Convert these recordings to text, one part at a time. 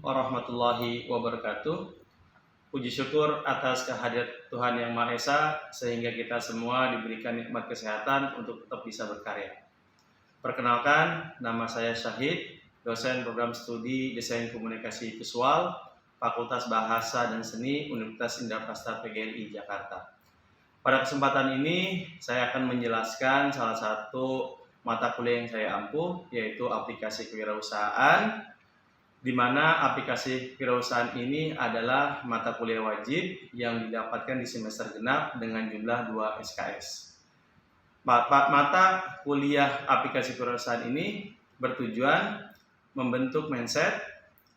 warahmatullahi wabarakatuh. Puji syukur atas kehadirat Tuhan Yang Maha Esa sehingga kita semua diberikan nikmat kesehatan untuk tetap bisa berkarya. Perkenalkan, nama saya Syahid, dosen program studi Desain Komunikasi Visual, Fakultas Bahasa dan Seni Universitas Indraprastha PGRI Jakarta. Pada kesempatan ini, saya akan menjelaskan salah satu mata kuliah yang saya ampuh, yaitu aplikasi kewirausahaan, di mana aplikasi kewirausahaan ini adalah mata kuliah wajib yang didapatkan di semester genap dengan jumlah 2 SKS. Mata kuliah aplikasi kewirausahaan ini bertujuan membentuk mindset,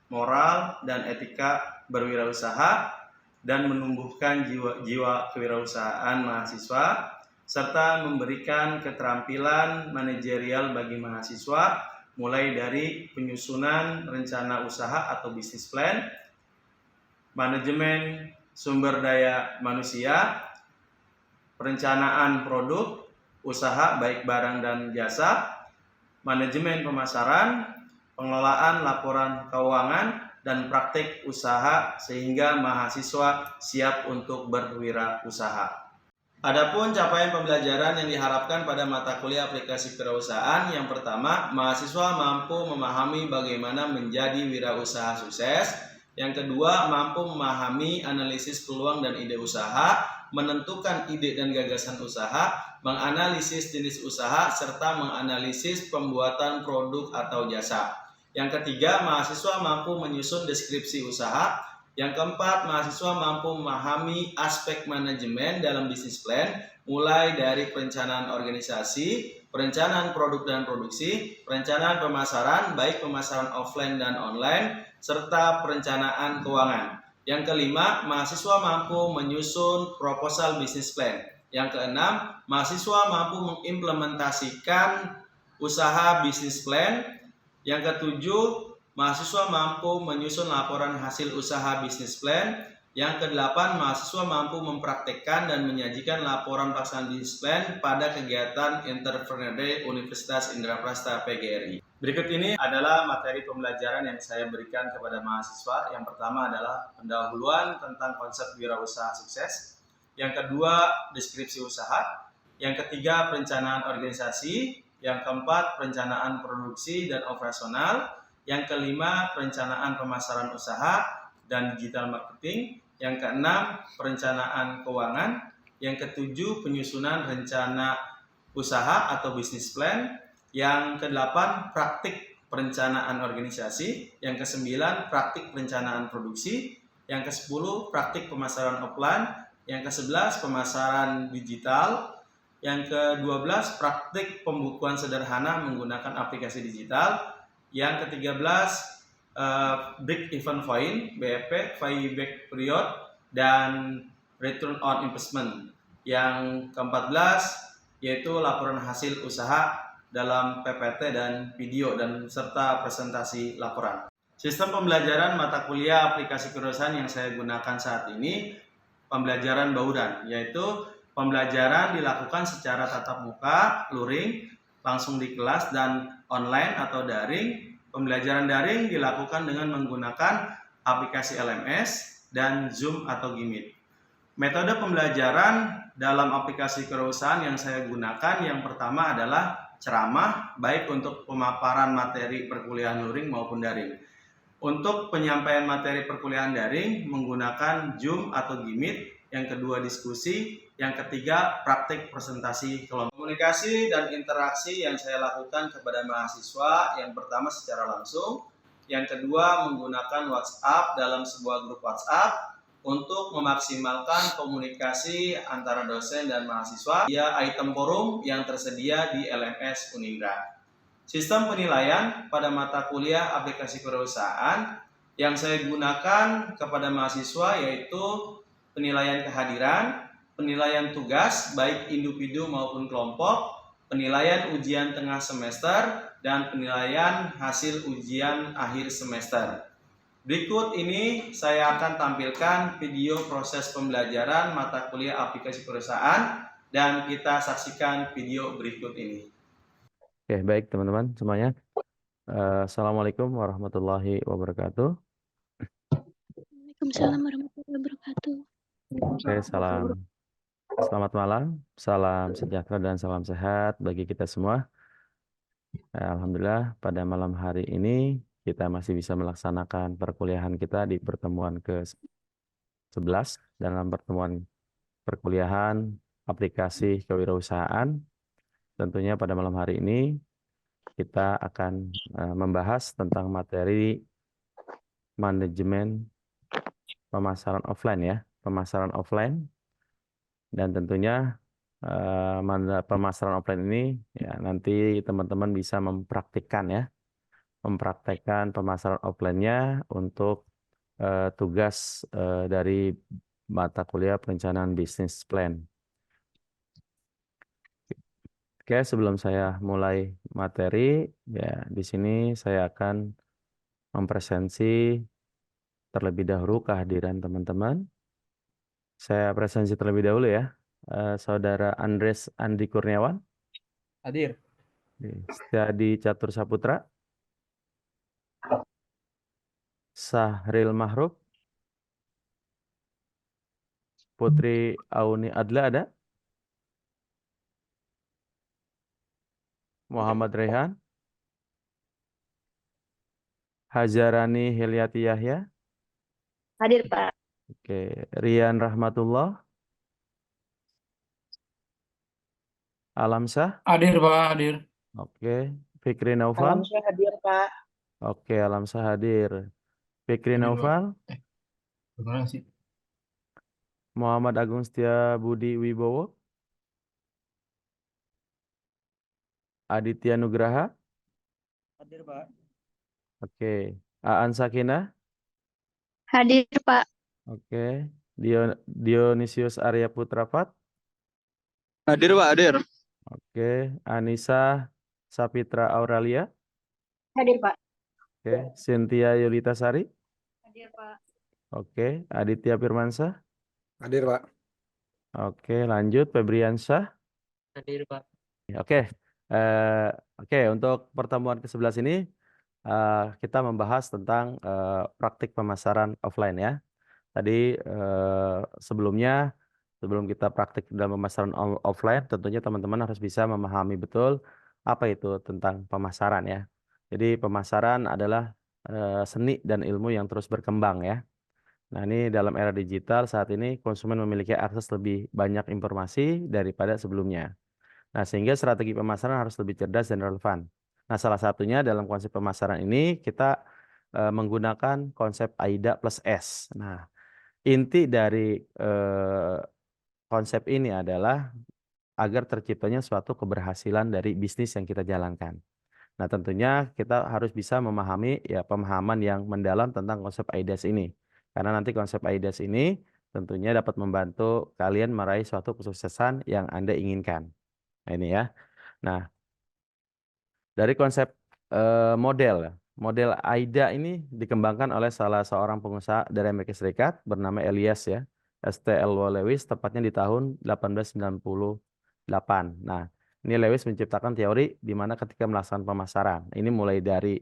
moral, dan etika berwirausaha dan menumbuhkan jiwa kewirausahaan mahasiswa serta memberikan keterampilan manajerial bagi mahasiswa mulai dari penyusunan rencana usaha atau bisnis plan, manajemen sumber daya manusia, perencanaan produk, usaha baik barang dan jasa, manajemen pemasaran, pengelolaan laporan keuangan, dan praktik usaha sehingga mahasiswa siap untuk berwirausaha. Adapun capaian pembelajaran yang diharapkan pada mata kuliah aplikasi kewirausahaan, yang pertama, mahasiswa mampu memahami bagaimana menjadi wirausaha sukses. Yang kedua, mampu memahami analisis peluang dan ide usaha, menentukan ide dan gagasan usaha, menganalisis jenis usaha, serta menganalisis pembuatan produk atau jasa. Yang ketiga, mahasiswa mampu menyusun deskripsi usaha. Yang keempat, mahasiswa mampu memahami aspek manajemen dalam bisnis plan, mulai dari perencanaan organisasi, perencanaan produk dan produksi, perencanaan pemasaran, baik pemasaran offline dan online, serta perencanaan keuangan. Yang kelima, mahasiswa mampu menyusun proposal bisnis plan. Yang keenam, mahasiswa mampu mengimplementasikan usaha bisnis plan. Yang ketujuh, mahasiswa mampu menyusun laporan hasil usaha bisnis plan. Yang kedelapan, mahasiswa mampu mempraktekkan dan menyajikan laporan pelaksanaan bisnis plan pada kegiatan Entrepreneur Day Universitas Indraprastha PGRI. Berikut ini adalah materi pembelajaran yang saya berikan kepada mahasiswa. Yang pertama adalah pendahuluan tentang konsep wirausaha sukses. Yang kedua, deskripsi usaha. Yang ketiga, perencanaan organisasi. Yang keempat, perencanaan produksi dan operasional. Yang kelima, perencanaan pemasaran usaha dan digital marketing. Yang keenam, perencanaan keuangan. Yang ketujuh, penyusunan rencana usaha atau business plan. Yang kedelapan, praktik perencanaan organisasi. Yang kesembilan, praktik perencanaan produksi. Yang kesepuluh, praktik pemasaran offline. Yang kesebelas, pemasaran digital. Yang kedua belas, praktik pembukuan sederhana menggunakan aplikasi digital. Yang ke-13, break even point, BEP, payback period, dan return on investment. Yang ke-14, yaitu laporan hasil usaha dalam PPT dan video dan serta presentasi laporan. Sistem pembelajaran mata kuliah aplikasi kewirausahaan yang saya gunakan saat ini, pembelajaran bauran, yaitu pembelajaran dilakukan secara tatap muka, luring, langsung di kelas, dan online atau daring. Pembelajaran daring dilakukan dengan menggunakan aplikasi LMS dan Zoom atau Gmeet. Metode pembelajaran dalam aplikasi kewirausahaan yang saya gunakan yang pertama adalah ceramah, baik untuk pemaparan materi perkuliahan luring maupun daring. Untuk penyampaian materi perkuliahan daring menggunakan Zoom atau Gmeet. Yang kedua, diskusi. Yang ketiga, praktik presentasi kelompok. Komunikasi dan interaksi yang saya lakukan kepada mahasiswa, yang pertama secara langsung, yang kedua menggunakan WhatsApp dalam sebuah grup WhatsApp untuk memaksimalkan komunikasi antara dosen dan mahasiswa via item forum yang tersedia di LMS Unindra. Sistem penilaian pada mata kuliah aplikasi kewirausahaan yang saya gunakan kepada mahasiswa yaitu penilaian kehadiran, penilaian tugas baik individu maupun kelompok, penilaian ujian tengah semester, dan penilaian hasil ujian akhir semester. Berikut ini saya akan tampilkan video proses pembelajaran mata kuliah aplikasi kewirausahaan dan kita saksikan video berikut ini. Oke, baik teman-teman semuanya. Assalamualaikum warahmatullahi wabarakatuh. Waalaikumsalam warahmatullahi wabarakatuh. Oke, selamat malam, salam sejahtera dan salam sehat bagi kita semua. Alhamdulillah pada malam hari ini kita masih bisa melaksanakan perkuliahan kita di pertemuan ke-11 dalam pertemuan perkuliahan aplikasi kewirausahaan. Tentunya pada malam hari ini kita akan membahas tentang materi manajemen pemasaran offline ya, pemasaran offline. Dan tentunya pemasaran offline ini ya nanti teman-teman bisa mempraktekkan pemasaran offline-nya untuk tugas dari mata kuliah perencanaan bisnis plan. Oke, sebelum saya mulai materi, ya di sini saya akan mempresentasi terlebih dahulu kehadiran teman-teman. Saya presentasi terlebih dahulu ya. Saudara Andres Andi Kurniawan. Hadir. Setiadi Catur Saputra. Sahril Mahruf. Putri Auni Adla ada. Muhammad Rehan. Hajarani Hilyati Yahya. Hadir, Pak. Oke, Rian Rahmatullah. Alamsyah. Hadir, Pak, hadir. Oke, Fikri Naufal. Alamsyah hadir, Pak. Oke, Alamsyah hadir. Fikri Hadir, Pak. Naufal. Gimana sih? Muhammad Agung Setia Budi Wibowo. Aditya Nugraha. Hadir, Pak. Oke, Aan Sakinah. Hadir, Pak. Oke, Dionisius Arya Putrapat. Hadir, Pak, hadir. Oke, Anissa Sapitra Auralia. Hadir, Pak. Oke, Cynthia Yulita Sari. Hadir, Pak. Oke, Aditya Firmansyah. Hadir, Pak. Oke, lanjut Febriansyah. Hadir, Pak. Oke, oke untuk pertemuan ke-11 ini kita membahas tentang praktik pemasaran offline ya. Tadi sebelum kita praktik dalam pemasaran offline, tentunya teman-teman harus bisa memahami betul apa itu tentang pemasaran ya. Jadi pemasaran adalah seni dan ilmu yang terus berkembang ya. Nah, ini dalam era digital saat ini konsumen memiliki akses lebih banyak informasi daripada sebelumnya. Nah, sehingga strategi pemasaran harus lebih cerdas dan relevan. Nah, salah satunya dalam konsep pemasaran ini kita menggunakan konsep AIDA plus S. Nah, inti dari konsep ini adalah agar terciptanya suatu keberhasilan dari bisnis yang kita jalankan. Nah, tentunya kita harus bisa memahami ya pemahaman yang mendalam tentang konsep AIDAS ini. Karena nanti konsep AIDAS ini tentunya dapat membantu kalian meraih suatu kesuksesan yang Anda inginkan. Nah, ini ya. Nah, dari konsep model AIDA ini dikembangkan oleh salah seorang pengusaha dari Amerika Serikat bernama Elias ya. STL Lewis tepatnya di tahun 1898. Nah, ini Lewis menciptakan teori di mana ketika melaksanakan pemasaran, ini mulai dari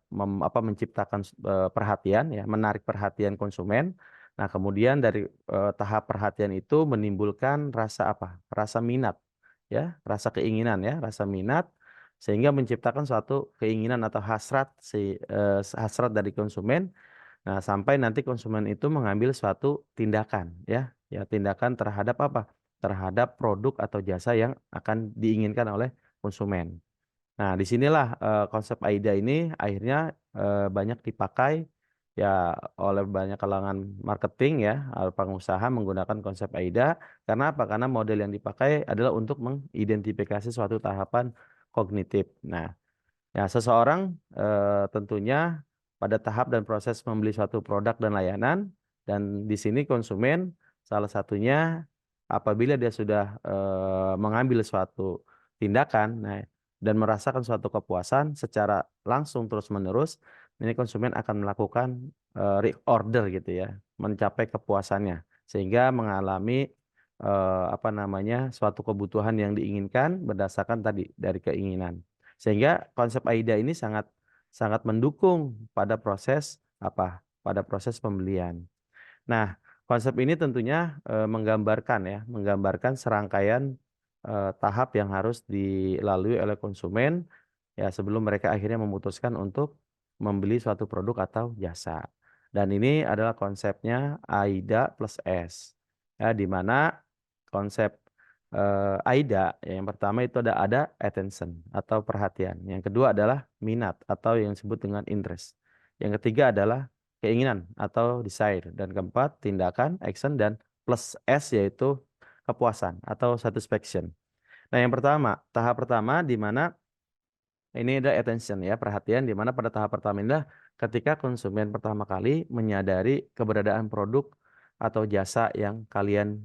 menciptakan perhatian ya, menarik perhatian konsumen. Nah, kemudian dari tahap perhatian itu menimbulkan rasa apa? Rasa minat ya, rasa keinginan ya, rasa minat sehingga menciptakan suatu keinginan atau hasrat dari konsumen. Nah, sampai nanti konsumen itu mengambil suatu tindakan ya, tindakan terhadap apa? Terhadap produk atau jasa yang akan diinginkan oleh konsumen. Nah, disinilah konsep AIDA ini akhirnya banyak dipakai ya oleh banyak kalangan marketing ya, pengusaha menggunakan konsep AIDA. Karena apa? Karena model yang dipakai adalah untuk mengidentifikasi suatu tahapan kognitif. Nah, ya seseorang tentunya pada tahap dan proses membeli suatu produk dan layanan, dan di sini konsumen salah satunya apabila dia sudah mengambil suatu tindakan, nah, dan merasakan suatu kepuasan secara langsung terus-menerus, ini konsumen akan melakukan reorder gitu ya, mencapai kepuasannya sehingga mengalami suatu kebutuhan yang diinginkan berdasarkan tadi dari keinginan. Sehingga konsep AIDA ini sangat sangat mendukung pada proses pada proses pembelian. Nah, konsep ini tentunya menggambarkan serangkaian tahap yang harus dilalui oleh konsumen ya sebelum mereka akhirnya memutuskan untuk membeli suatu produk atau jasa. Dan ini adalah konsepnya AIDA plus S. Ya, di mana konsep AIDA yang pertama itu ada attention atau perhatian. Yang kedua adalah minat atau yang disebut dengan interest. Yang ketiga adalah keinginan atau desire, dan keempat tindakan action, dan plus S yaitu kepuasan atau satisfaction. Nah, yang pertama, tahap pertama di mana ini ada attention ya, perhatian, di mana pada tahap pertama inilah ketika konsumen pertama kali menyadari keberadaan produk atau jasa yang kalian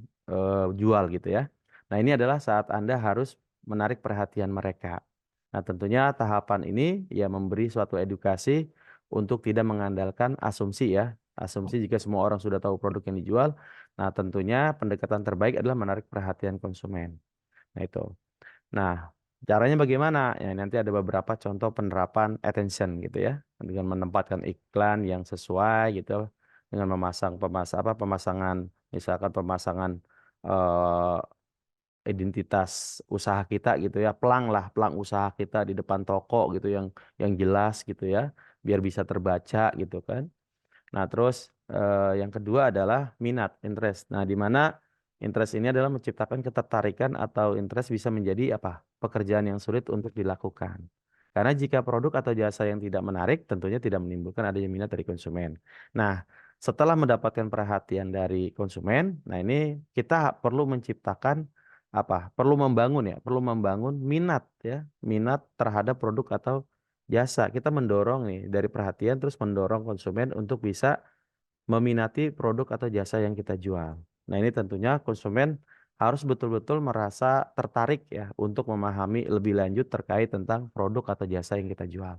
jual gitu ya. Nah, ini adalah saat Anda harus menarik perhatian mereka. Nah, tentunya tahapan ini ya memberi suatu edukasi untuk tidak mengandalkan asumsi ya. Asumsi jika semua orang sudah tahu produk yang dijual. Nah, tentunya pendekatan terbaik adalah menarik perhatian konsumen. Nah, itu. Nah, caranya bagaimana? Ya, nanti ada beberapa contoh penerapan attention gitu ya. Dengan menempatkan iklan yang sesuai gitu, dengan pemasangan misalkan pemasangan eh, identitas usaha kita gitu ya, pelang usaha kita di depan toko gitu yang jelas gitu ya, biar bisa terbaca gitu kan. Nah, terus yang kedua adalah minat, interest. Nah, di mana interest ini adalah menciptakan ketertarikan atau interest bisa menjadi apa? Pekerjaan yang sulit untuk dilakukan. Karena jika produk atau jasa yang tidak menarik, tentunya tidak menimbulkan adanya minat dari konsumen. Nah, setelah mendapatkan perhatian dari konsumen, nah ini kita perlu menciptakan apa? Perlu membangun minat ya, minat terhadap produk atau jasa. Kita mendorong nih dari perhatian terus mendorong konsumen untuk bisa meminati produk atau jasa yang kita jual. Nah, ini tentunya konsumen harus betul-betul merasa tertarik ya untuk memahami lebih lanjut terkait tentang produk atau jasa yang kita jual.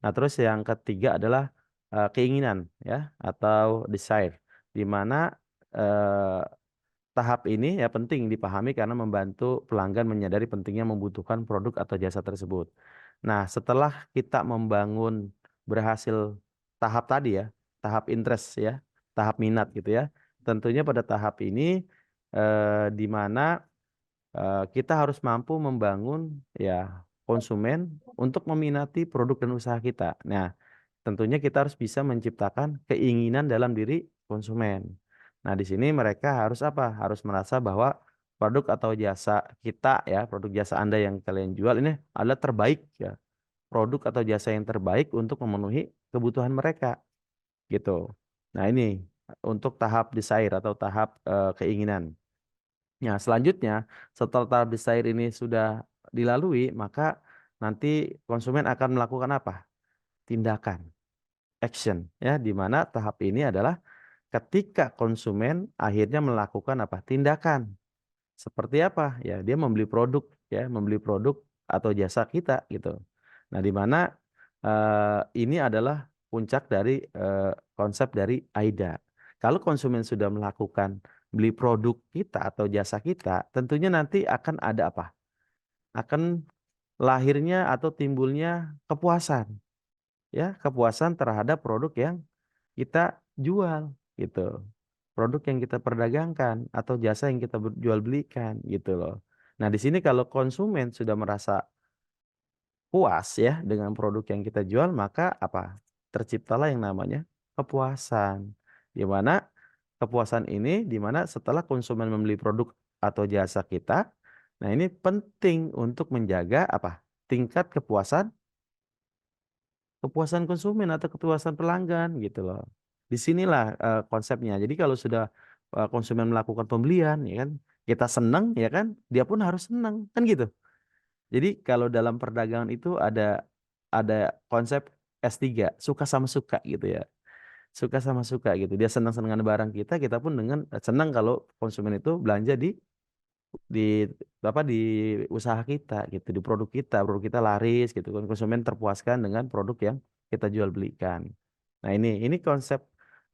Nah, terus yang ketiga adalah keinginan ya atau desire, di mana eh, tahap ini ya penting dipahami karena membantu pelanggan menyadari pentingnya membutuhkan produk atau jasa tersebut. Nah, setelah kita berhasil tahap tadi ya, tahap interest ya, tahap minat gitu ya. Tentunya pada tahap ini di mana kita harus mampu membangun ya konsumen untuk meminati produk dan usaha kita. Nah, tentunya kita harus bisa menciptakan keinginan dalam diri konsumen. Nah, di sini mereka harus apa? Harus merasa bahwa produk atau jasa kita ya, produk jasa Anda yang kalian jual ini adalah terbaik ya. Produk atau jasa yang terbaik untuk memenuhi kebutuhan mereka gitu. Nah, ini untuk tahap desire atau tahap keinginan. Nah, selanjutnya setelah tahap desire ini sudah dilalui, maka nanti konsumen akan melakukan apa? Tindakan, action ya, di mana tahap ini adalah ketika konsumen akhirnya melakukan apa? Tindakan. Seperti apa? Ya, dia membeli produk ya, membeli produk atau jasa kita gitu. Nah, di mana ini adalah puncak dari konsep dari AIDA. Kalau konsumen sudah melakukan beli produk kita atau jasa kita, tentunya nanti akan ada apa? Akan lahirnya atau timbulnya kepuasan. Ya, kepuasan terhadap produk yang kita jual gitu. Produk yang kita perdagangkan atau jasa yang kita jual belikan gitu loh. Nah, di sini kalau konsumen sudah merasa puas ya dengan produk yang kita jual, maka apa? Terciptalah yang namanya kepuasan. Di mana kepuasan ini di mana setelah konsumen membeli produk atau jasa kita, nah ini penting untuk menjaga apa? Tingkat kepuasan konsumen atau kepuasan pelanggan gitu loh. Disinilah konsepnya. Jadi kalau sudah konsumen melakukan pembelian, ya kan, kita senang, ya kan, dia pun harus senang, kan gitu. Jadi kalau dalam perdagangan itu ada konsep S3, suka sama suka gitu ya. Suka sama suka gitu. Dia senang-senang dengan barang kita pun dengan senang kalau konsumen itu belanja di di usaha kita gitu, di produk kita laris gitu kan, konsumen terpuaskan dengan produk yang kita jual belikan. Nah, ini konsep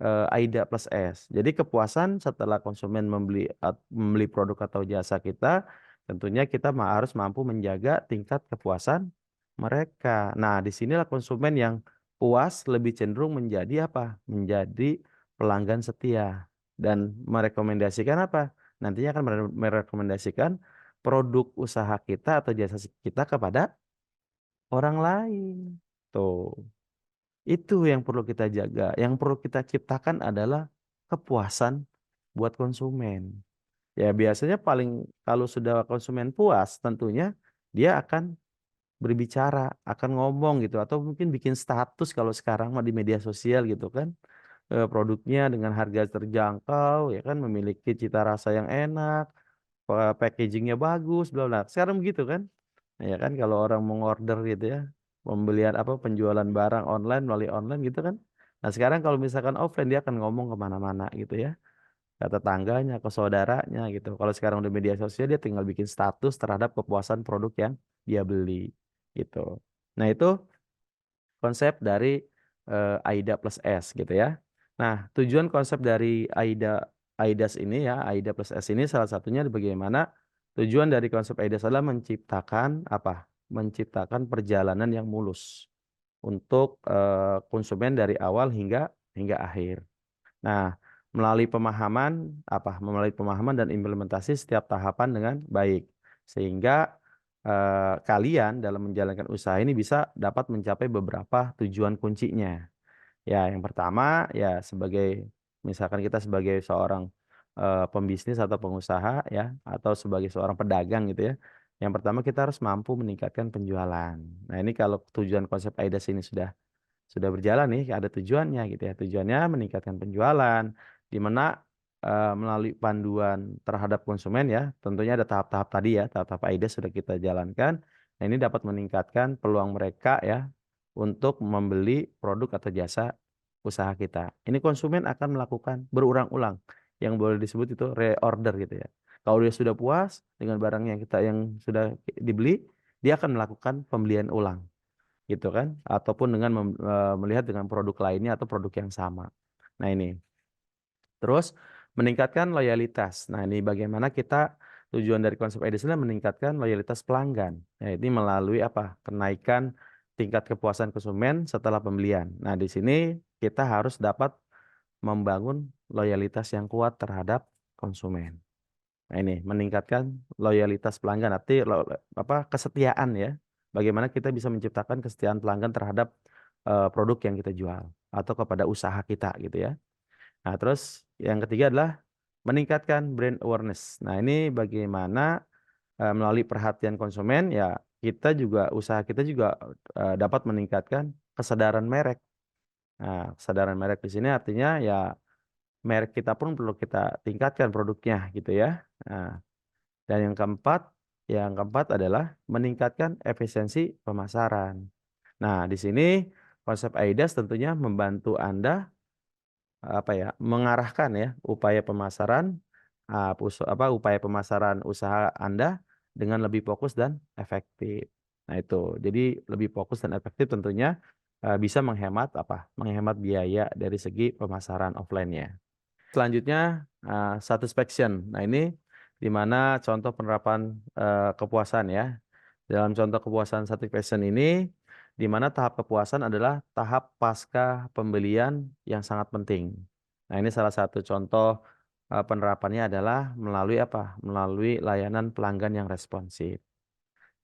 AIDA plus S. Jadi kepuasan setelah konsumen membeli produk atau jasa kita, tentunya kita harus mampu menjaga tingkat kepuasan mereka. Nah, disinilah konsumen yang puas lebih cenderung menjadi apa? Menjadi pelanggan setia dan merekomendasikan apa? Nantinya akan merekomendasikan produk usaha kita atau jasa kita kepada orang lain. Tuh, itu yang perlu kita jaga. Yang perlu kita ciptakan adalah kepuasan buat konsumen. Ya biasanya paling kalau sudah konsumen puas tentunya dia akan berbicara, akan ngomong gitu atau mungkin bikin status kalau sekarang mah di media sosial gitu kan. Produknya dengan harga terjangkau ya kan memiliki cita rasa yang enak, packagingnya bagus, bla bla. Sekarang begitu kan? Ya kan kalau orang mau order gitu ya, pembelian apa penjualan barang online melalui online gitu kan. Nah, sekarang kalau misalkan offline dia akan ngomong kemana-mana gitu ya. Ke tetangganya, ke saudaranya gitu. Kalau sekarang udah media sosial dia tinggal bikin status terhadap kepuasan produk yang dia beli gitu. Nah, itu konsep dari AIDA plus S gitu ya. Nah, tujuan konsep dari AIDAS ini ya, AIDA plus S ini salah satunya bagaimana tujuan dari konsep AIDAS adalah menciptakan apa? Menciptakan perjalanan yang mulus untuk konsumen dari awal hingga akhir. Nah, melalui pemahaman dan implementasi setiap tahapan dengan baik. Sehingga kalian dalam menjalankan usaha ini bisa dapat mencapai beberapa tujuan kuncinya. Ya, yang pertama ya misalkan kita sebagai seorang pembisnis atau pengusaha ya atau sebagai seorang pedagang gitu ya. Yang pertama kita harus mampu meningkatkan penjualan. Nah, ini kalau tujuan konsep AIDAS ini sudah berjalan nih, ada tujuannya gitu ya. Tujuannya meningkatkan penjualan, di mana melalui panduan terhadap konsumen ya, tentunya ada tahap-tahap tadi ya, tahap-tahap AIDA sudah kita jalankan. Nah, ini dapat meningkatkan peluang mereka ya untuk membeli produk atau jasa usaha kita. Ini konsumen akan melakukan berulang-ulang, yang boleh disebut itu reorder gitu ya. Kalau dia sudah puas dengan barang yang sudah dibeli, dia akan melakukan pembelian ulang gitu kan ataupun dengan melihat dengan produk lainnya atau produk yang sama. Nah, ini. Terus meningkatkan loyalitas. Nah, ini bagaimana kita tujuan dari konsep Edison adalah meningkatkan loyalitas pelanggan. Nah, ini melalui apa? Kenaikan tingkat kepuasan konsumen setelah pembelian. Nah, di sini kita harus dapat membangun loyalitas yang kuat terhadap konsumen. Nah, ini meningkatkan loyalitas pelanggan, arti kesetiaan ya. Bagaimana kita bisa menciptakan kesetiaan pelanggan terhadap produk yang kita jual atau kepada usaha kita gitu ya. Nah, terus yang ketiga adalah meningkatkan brand awareness. Nah, ini bagaimana melalui perhatian konsumen ya usaha kita juga dapat meningkatkan kesadaran merek. Nah, kesadaran merek di sini artinya ya merek kita pun perlu kita tingkatkan produknya gitu ya. Nah, dan yang keempat adalah meningkatkan efisiensi pemasaran. Nah, di sini konsep AIDAS tentunya membantu Anda mengarahkan ya upaya pemasaran usaha Anda dengan lebih fokus dan efektif. Nah, itu. Jadi lebih fokus dan efektif tentunya bisa menghemat biaya dari segi pemasaran offline-nya. Selanjutnya satisfaction. Nah, ini di mana contoh penerapan kepuasan ya. Dalam contoh kepuasan satisfaction ini di mana tahap kepuasan adalah tahap pasca pembelian yang sangat penting. Nah, ini salah satu contoh penerapannya adalah melalui layanan pelanggan yang responsif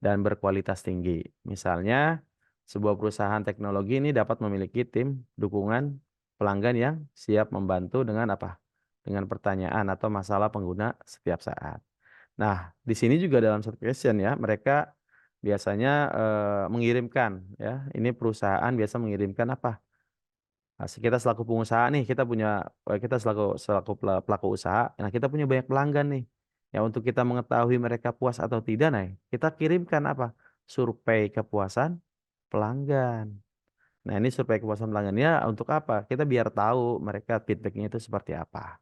dan berkualitas tinggi. Misalnya, sebuah perusahaan teknologi ini dapat memiliki tim dukungan pelanggan yang siap membantu dengan pertanyaan atau masalah pengguna setiap saat. Nah, di sini juga dalam certification ya, mereka biasanya mengirimkan ya, ini perusahaan biasa mengirimkan kita selaku pengusaha nih, kita selaku pelaku usaha, nah kita punya banyak pelanggan nih. Ya, untuk kita mengetahui mereka puas atau tidak, nah kita kirimkan survei kepuasan pelanggan. Nah, ini survei kepuasan pelanggannya untuk apa? Kita biar tahu mereka feedbacknya itu seperti apa.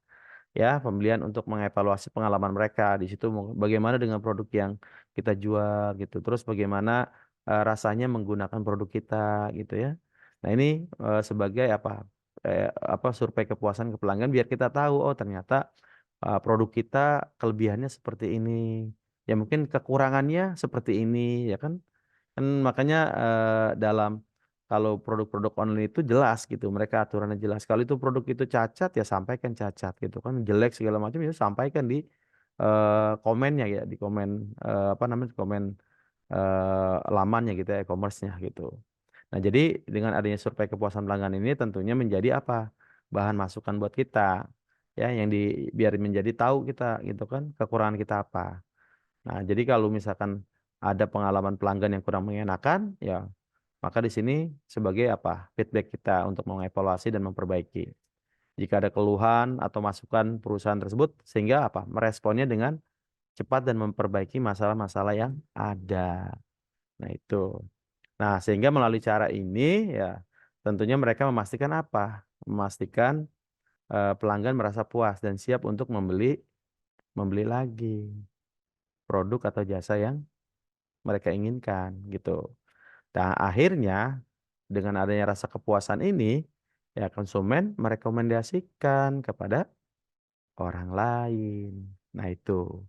Ya, pembelian untuk mengevaluasi pengalaman mereka di situ bagaimana dengan produk yang kita jual gitu. Terus bagaimana rasanya menggunakan produk kita gitu ya. Nah, ini sebagai survei kepuasan ke pelanggan biar kita tahu oh ternyata produk kita kelebihannya seperti ini. Ya mungkin kekurangannya seperti ini ya kan. Kan makanya dalam Kalau produk-produk online itu jelas gitu, mereka aturannya jelas. Kalau itu produk itu cacat ya sampaikan cacat gitu kan, jelek segala macam ya sampaikan di komennya ya, di komen apa namanya, komen lamannya gitu ya, e-commerce-nya gitu. Nah, jadi dengan adanya survei kepuasan pelanggan ini tentunya menjadi apa? Bahan masukan buat kita ya, yang biar menjadi tahu kita gitu kan kekurangan kita apa. Nah, jadi kalau misalkan ada pengalaman pelanggan yang kurang mengenakan, ya maka di sini sebagai apa? Feedback kita untuk mengevaluasi dan memperbaiki. Jika ada keluhan atau masukan perusahaan tersebut, sehingga apa? Meresponnya dengan cepat dan memperbaiki masalah-masalah yang ada. Nah, itu. Nah, sehingga melalui cara ini ya tentunya mereka memastikan apa? Memastikan pelanggan merasa puas dan siap untuk membeli lagi produk atau jasa yang mereka inginkan gitu. Nah, akhirnya dengan adanya rasa kepuasan ini ya konsumen merekomendasikan kepada orang lain. Nah, itu.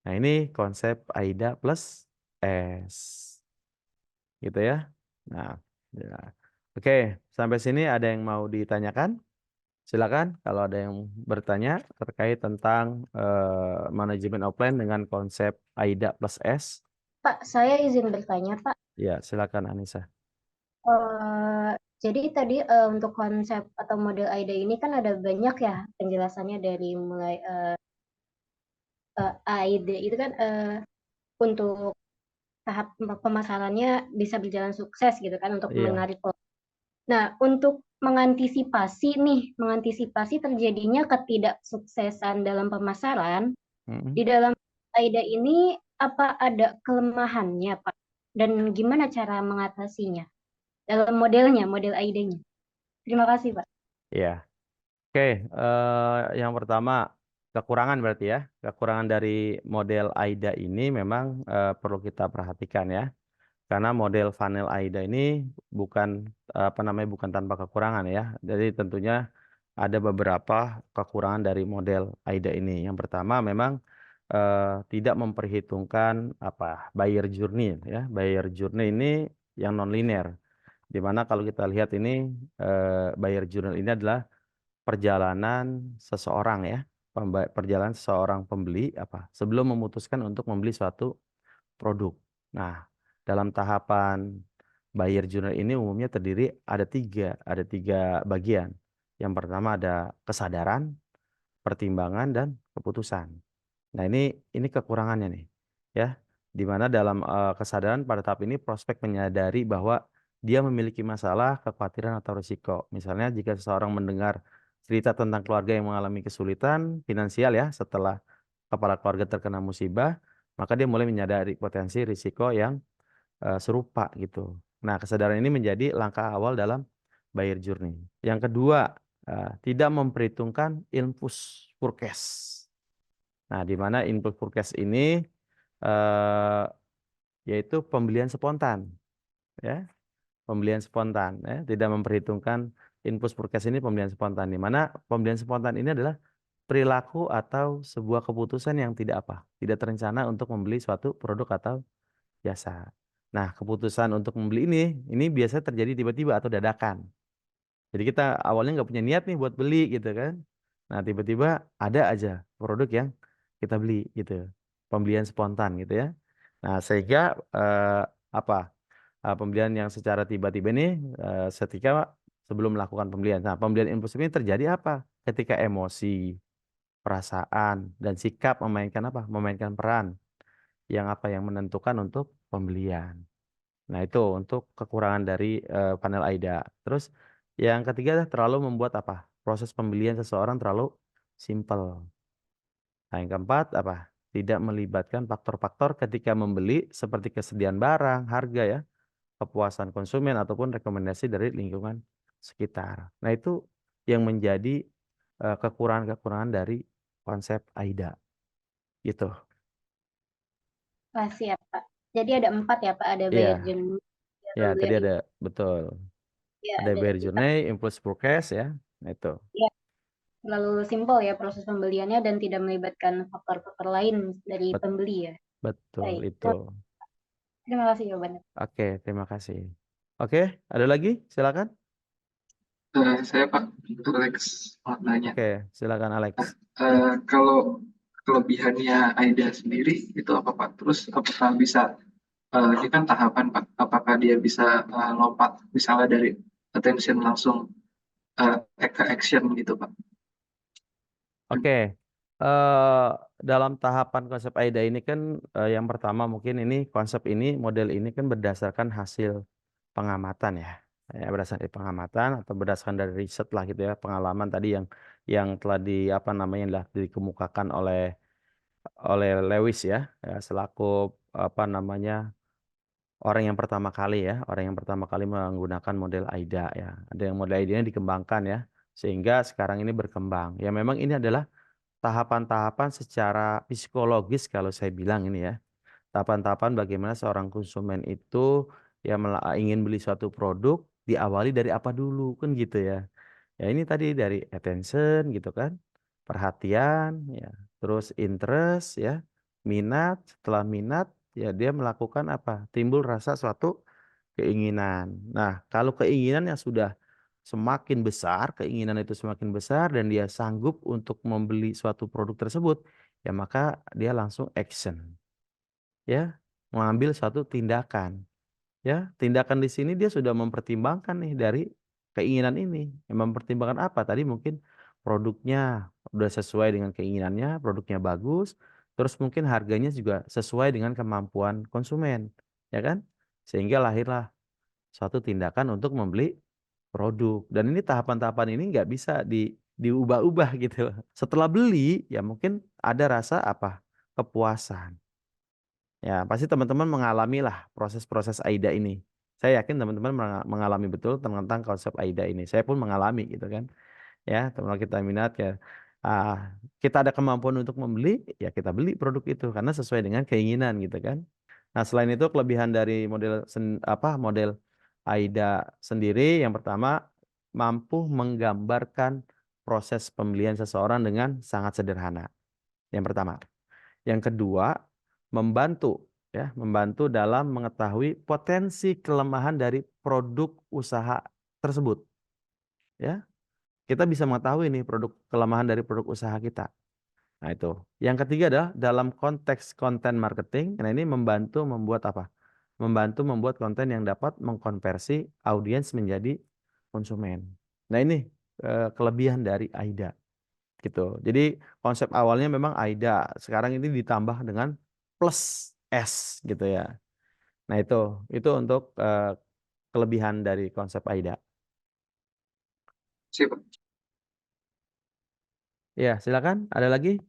Nah, ini konsep AIDA plus S. Gitu ya. Nah, ya. Oke, sampai sini ada yang mau ditanyakan? Silakan kalau ada yang bertanya terkait tentang manajemen offline dengan konsep AIDA plus S. Pak, saya izin bertanya, Pak. Ya, silakan Anissa. Jadi tadi untuk konsep atau model AIDA ini kan ada banyak ya penjelasannya, dari mulai AIDA itu kan untuk tahap pemasarannya bisa berjalan sukses gitu kan untuk Iya. menarik. Nah, untuk mengantisipasi terjadinya ketidaksuksesan dalam pemasaran, Mm-mm. di dalam AIDA ini apa ada kelemahannya, Pak? Dan gimana cara mengatasinya dalam model AIDA-nya? Terima kasih, Pak. Iya. Oke, yang pertama kekurangan berarti ya. Kekurangan dari model AIDA ini memang perlu kita perhatikan ya. Karena model funnel AIDA ini bukan bukan tanpa kekurangan ya. Jadi tentunya ada beberapa kekurangan dari model AIDA ini. Yang pertama memang tidak memperhitungkan buyer journey ya. Buyer journey ini yang non linear. Di mana kalau kita lihat ini buyer journey ini adalah perjalanan seseorang ya, perjalanan seseorang pembeli sebelum memutuskan untuk membeli suatu produk. Nah, dalam tahapan buyer journey ini umumnya terdiri ada tiga bagian. Yang pertama ada kesadaran, pertimbangan, dan keputusan. Nah, ini kekurangannya nih, ya. Di mana dalam kesadaran pada tahap ini prospek menyadari bahwa dia memiliki masalah, kekhawatiran atau risiko. Misalnya jika seseorang mendengar cerita tentang keluarga yang mengalami kesulitan finansial ya setelah kepala keluarga terkena musibah, maka dia mulai menyadari potensi risiko yang serupa gitu. Nah, kesadaran ini menjadi langkah awal dalam buyer journey. Yang kedua, tidak memperhitungkan impulse purchase. Nah, di mana impulse purchase ini eh, yaitu pembelian spontan, ya, pembelian spontan, ya, tidak memperhitungkan impulse purchase ini pembelian spontan, di mana pembelian spontan ini adalah perilaku atau sebuah keputusan yang tidak terencana untuk membeli suatu produk atau jasa. Nah, keputusan untuk membeli ini biasanya terjadi tiba-tiba atau dadakan. Jadi kita awalnya nggak punya niat nih buat beli gitu kan. Nah, tiba-tiba ada aja produk yang kita beli gitu. Pembelian spontan gitu ya. Nah, sehingga pembelian yang secara tiba-tiba ini setika sebelum melakukan pembelian. Nah, pembelian impulsif ini terjadi ketika emosi, perasaan, dan sikap memainkan peran yang menentukan untuk pembelian. Nah, itu untuk kekurangan dari panel AIDA. Terus yang ketiga adalah terlalu membuat proses pembelian seseorang terlalu simpel. Nah, yang keempat tidak melibatkan faktor-faktor ketika membeli seperti kesediaan barang, harga ya, kepuasan konsumen ataupun rekomendasi dari lingkungan sekitar. Nah, itu yang menjadi kekurangan-kekurangan dari konsep AIDA. Gitu. Kasih ya, Pak. Jadi ada 4 ya, Pak. Ada Iya. buyer journey, Ya, lalu tadi yang ada betul. ya, Ada buyer journey, impulse purchase ya. Nah, itu. ya, terlalu simpel ya proses pembeliannya dan tidak melibatkan faktor-faktor lain dari Bet- pembeli ya. Betul Baik, itu. terima kasih jawabannya. Oke, terima kasih. Oke, ada lagi? Silakan. Saya Pak Alex mau nanya. Oke, silakan Alex. Kalau kelebihannya AIDA sendiri itu apa Pak? Terus apakah bisa, ini kan tahapan Pak, apakah dia bisa lompat misalnya dari attention langsung ke action gitu Pak? Oke, eh, dalam tahapan konsep AIDA ini kan yang pertama mungkin ini konsep ini model ini kan berdasarkan hasil pengamatan ya, berdasarkan dari pengamatan atau berdasarkan dari riset lah gitu ya, pengalaman tadi yang telah apa namanya yang telah dikemukakan oleh Lewis ya, selaku apa namanya orang yang pertama kali ya, orang yang pertama kali menggunakan model AIDA ya. Ada yang model AIDA-nya dikembangkan ya, sehingga sekarang ini berkembang. Ya memang ini adalah tahapan-tahapan secara psikologis kalau saya bilang ini ya. Tahapan-tahapan bagaimana seorang konsumen itu ya ingin beli suatu produk diawali dari apa dulu kan gitu ya. Ya ini tadi dari attention gitu kan, perhatian ya, terus interest ya, minat, setelah minat ya dia melakukan apa? Timbul rasa suatu keinginan. Nah, kalau keinginan yang sudah semakin besar, keinginan itu semakin besar dan dia sanggup untuk membeli suatu produk tersebut, ya maka dia langsung action, ya, mengambil suatu tindakan. Ya, tindakan di sini dia sudah mempertimbangkan nih dari keinginan ini. Yang mempertimbangkan apa? Tadi mungkin produknya udah sesuai dengan keinginannya, produknya bagus, terus mungkin harganya juga sesuai dengan kemampuan konsumen, ya kan? Sehingga lahirlah suatu tindakan untuk membeli produk. Dan ini tahapan-tahapan ini nggak bisa diubah-ubah gitu. Setelah beli, ya mungkin ada rasa apa? Kepuasan. Ya, pasti teman-teman mengalami lah proses-proses AIDA ini. Saya yakin teman-teman mengalami betul tentang konsep AIDA ini. Saya pun mengalami gitu kan. Ya, kalau kita minat ya, kita ada kemampuan untuk membeli, ya kita beli produk itu karena sesuai dengan keinginan gitu kan. Nah, selain itu kelebihan dari model AIDA sendiri yang pertama mampu menggambarkan proses pembelian seseorang dengan sangat sederhana. Yang pertama. Yang kedua, membantu dalam mengetahui potensi kelemahan dari produk usaha tersebut. Ya, kita bisa mengetahui nih kelemahan dari produk usaha kita. Nah, itu. Yang ketiga adalah dalam konteks konten marketing. Nah, ini membantu membuat apa? Membantu membuat konten yang dapat mengkonversi audiens menjadi konsumen. Nah, ini kelebihan dari AIDA gitu. Jadi konsep awalnya memang AIDA, sekarang ini ditambah dengan plus S gitu ya. Nah, itu untuk kelebihan dari konsep AIDA. Sip, Pak. Ya, silakan. Ada lagi?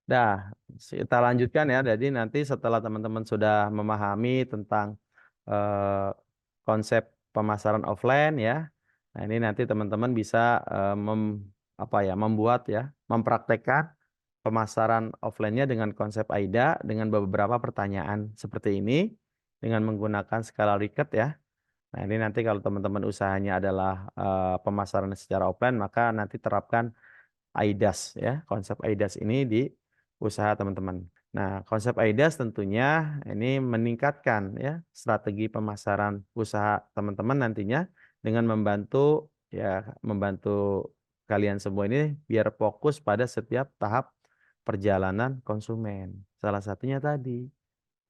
Dah, kita lanjutkan ya. Jadi nanti setelah teman-teman sudah memahami tentang eh, konsep pemasaran offline ya. Nah, ini nanti teman-teman bisa mempraktekkan pemasaran offline-nya dengan konsep AIDA dengan beberapa pertanyaan seperti ini dengan menggunakan skala Likert ya. Nah, ini nanti kalau teman-teman usahanya adalah pemasaran secara offline, maka nanti terapkan AIDAS ya, konsep AIDAS ini di usaha teman-teman. Nah, konsep AIDAS tentunya ini meningkatkan ya strategi pemasaran usaha teman-teman nantinya dengan membantu kalian semua ini biar fokus pada setiap tahap perjalanan konsumen. Salah satunya tadi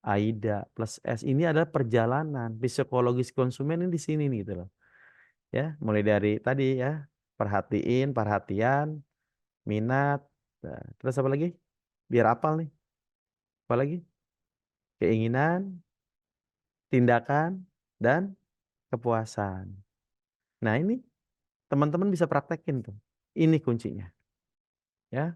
AIDA plus S ini adalah perjalanan psikologis konsumen ini di sini nih gitu loh. Ya, mulai dari tadi ya, perhatian, minat, nah, terus apa lagi? Biar apal nih. Apa lagi? Keinginan, tindakan, dan kepuasan. Nah, ini teman-teman bisa praktekin tuh. Ini kuncinya. Ya,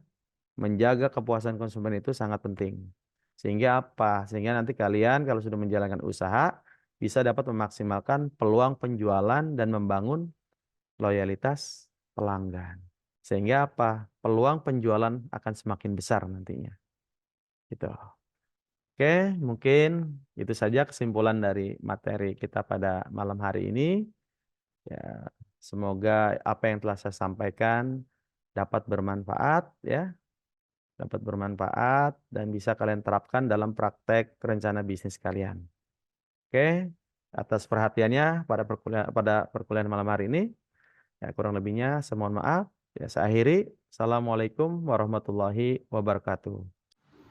menjaga kepuasan konsumen itu sangat penting. Sehingga apa? Sehingga nanti kalian kalau sudah menjalankan usaha bisa dapat memaksimalkan peluang penjualan dan membangun loyalitas pelanggan. Sehingga apa? Peluang penjualan akan semakin besar nantinya. Gitu. Oke, mungkin itu saja kesimpulan dari materi kita pada malam hari ini. Ya, semoga apa yang telah saya sampaikan dapat bermanfaat ya, dapat bermanfaat dan bisa kalian terapkan dalam praktek rencana bisnis kalian. Oke, atas perhatiannya pada perkuliahan malam hari ini. Ya, kurang lebihnya saya mohon maaf. Ya, saya akhiri. Assalamualaikum warahmatullahi wabarakatuh.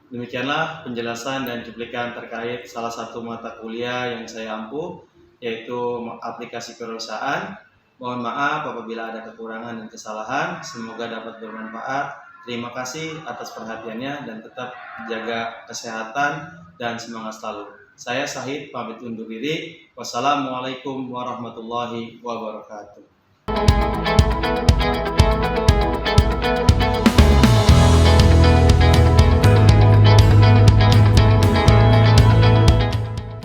Demikianlah penjelasan dan cuplikan terkait salah satu mata kuliah yang saya ampuh, yaitu aplikasi perusahaan. Mohon maaf apabila ada kekurangan dan kesalahan. Semoga dapat bermanfaat. Terima kasih atas perhatiannya dan tetap jaga kesehatan dan semangat selalu. Saya Sahid pamit undur diri. Wassalamualaikum warahmatullahi wabarakatuh.